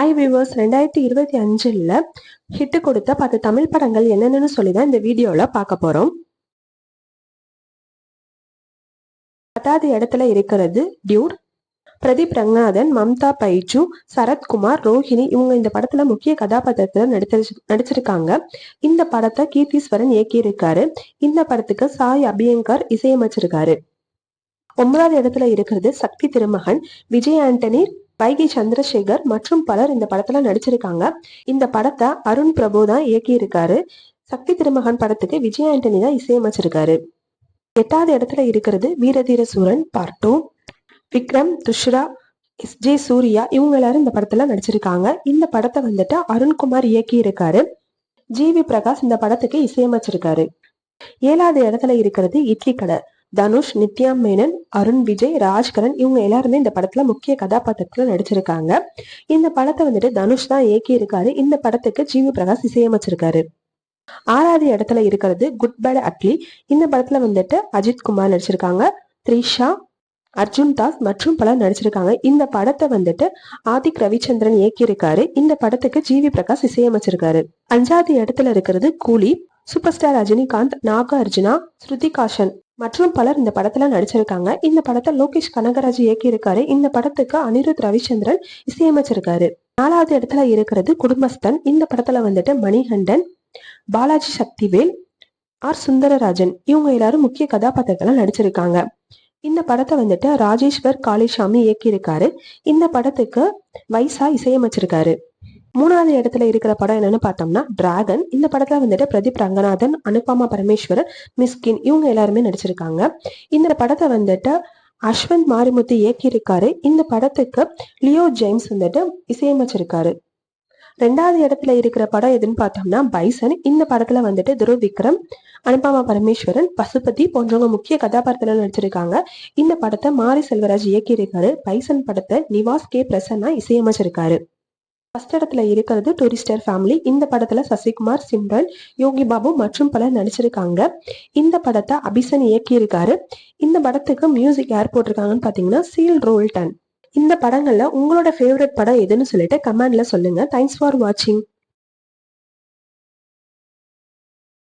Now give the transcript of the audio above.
Hi viewers, 2025ல் hit கொடுத்த 10 தமிழ் படங்கள் என்னென்னு சொல்லி தான் இந்த வீடியோவில் பார்க்க போகிறோம். 10வது இடத்துல இருக்கிறது டியூட். பிரதீப் ரங்கநாதன், மம்தா பைஜு, சரத்குமார், ரோஹிணி இவங்க இந்த படத்துல முக்கிய கதாபாத்திரத்தில் நடிச்சிருக்காங்க. இந்த படத்தை கீர்த்தீஸ்வரன் இயக்கியிருக்காரு. இந்த படத்துக்கு சாய் அபியங்கர் இசையமைச்சிருக்காரு. 9வது இடத்துல இருக்கிறது சக்தி திருமகன். விஜய் ஆண்டனி, வைகை சந்திரசேகர் மற்றும் பலர் இந்த படத்துல நடிச்சிருக்காங்க. இந்த படத்தை அருண் பிரபு தான் இயக்கியிருக்காரு. சக்தி திருமகன் படத்துக்கு விஜய் ஆண்டனி தான் இசையமைச்சிருக்காரு. 8வது இடத்துல இருக்கிறது வீரதீர சூரன் பார்ட் 2. விக்ரம், துஷ்ரா, எஸ்.ஜே. சூர்யா இவங்க எல்லாரும் இந்த படத்துல நடிச்சிருக்காங்க. இந்த படத்தை வந்துட்டு அருண்குமார் இயக்கி இருக்காரு. ஜி.வி. பிரகாஷ் இந்த படத்துக்கு இசையமைச்சிருக்காரு. 7வது இடத்துல இருக்கிறது இட்லி கடை. தனுஷ், நித்யா மேனன், அருண் விஜய், ராஜ்கரன் இவங்க எல்லாருமே இந்த படத்துல முக்கிய கதாபாத்திரத்துல நடிச்சிருக்காங்க. இந்த படத்தை வந்துட்டு தனுஷ் தான் இயக்கி இருக்காரு. இந்த படத்துக்கு ஜி.வி. பிரகாஷ் இசையமைச்சிருக்காரு. 6வது இடத்துல இருக்கிறது குட் பேட் அட்லி. இந்த படத்துல வந்துட்டு அஜித் குமார் நடிச்சிருக்காங்க. த்ரிஷா, அர்ஜுன் தாஸ் மற்றும் பலர் நடிச்சிருக்காங்க. இந்த படத்தை வந்துட்டு ஆதிக் ரவிச்சந்திரன் இயக்கி இருக்காரு. இந்த படத்துக்கு ஜி.வி. பிரகாஷ் இசையமைச்சிருக்காரு. 5வது இடத்துல இருக்கிறது கூலி. சூப்பர் ஸ்டார் ரஜினிகாந்த், நாகார்ஜுனா, ஸ்ருதிகாஷன் மற்றும் பலர் இந்த படத்துல நடிச்சிருக்காங்க. இந்த படத்தை லோகேஷ் கனகராஜ் இயக்கி இருக்காரு. இந்த படத்துக்கு அனிருத் ரவிச்சந்திரன் இசையமைச்சிருக்காரு. 4வது இடத்துல இருக்கிறது குடும்பஸ்தன். இந்த படத்துல வந்துட்டு மணிகண்டன், பாலாஜி சக்திவேல், ஆர் சுந்தரராஜன் இவங்க எல்லாரும் முக்கிய கதாபாத்திரத்துல நடிச்சிருக்காங்க. இந்த படத்தை வந்துட்டு ராஜேஸ்வர் காளிசாமி இயக்கி இருக்காரு. இந்த படத்துக்கு வைசா இசையமைச்சிருக்காரு. 3வது இடத்துல இருக்கிற படம் என்னன்னு பார்த்தோம்னா டிராகன். இந்த படத்துல வந்துட்டு பிரதீப் ரங்கநாதன், அனுபமா பரமேஸ்வரன், மிஸ்கின் இவங்க எல்லாருமே நடிச்சிருக்காங்க. இந்த படத்தை வந்துட்டு அஸ்வந்த் மாரிமுத்து இயக்கி இருக்காரு. இந்த படத்துக்கு லியோ ஜேம்ஸ் வந்துட்டு இசையமைச்சிருக்காரு. 2வது இடத்துல இருக்கிற படம் எதுன்னு பார்த்தோம்னா பைசன். இந்த படத்துல வந்துட்டு துருவ் விக்ரம், அனுபமா பரமேஸ்வரன், பசுபதி போன்றவங்க முக்கிய கதாபாத்திரத்தில் நடிச்சிருக்காங்க. இந்த படத்தை மாரி செல்வராஜ் இயக்கி இருக்காரு. பைசன் படத்தை நிவாஸ் கே பிரசன்னா இசையமைச்சிருக்காரு. ஃபர்ஸ்ட் இடத்துல இருக்கிறது டூரிஸ்டர் ஃபேமிலி. இந்த படத்துல சசிகுமார், சிம்ரன், யோகி பாபு மற்றும் பலர் நடிச்சிருக்காங்க. இந்த படத்தை அபிசன் இயக்கி இருக்காரு. இந்த படத்துக்கு மியூசிக் யார் போட்டிருக்காங்கன்னு பாத்தீங்கன்னா சீல் ரோல்டன். இந்த படங்கள்ல உங்களோட ஃபேவரட் படம் எதுன்னு சொல்லிட்டு கமெண்ட்ல சொல்லுங்க. தேங்க்ஸ் ஃபார் வாட்சிங்.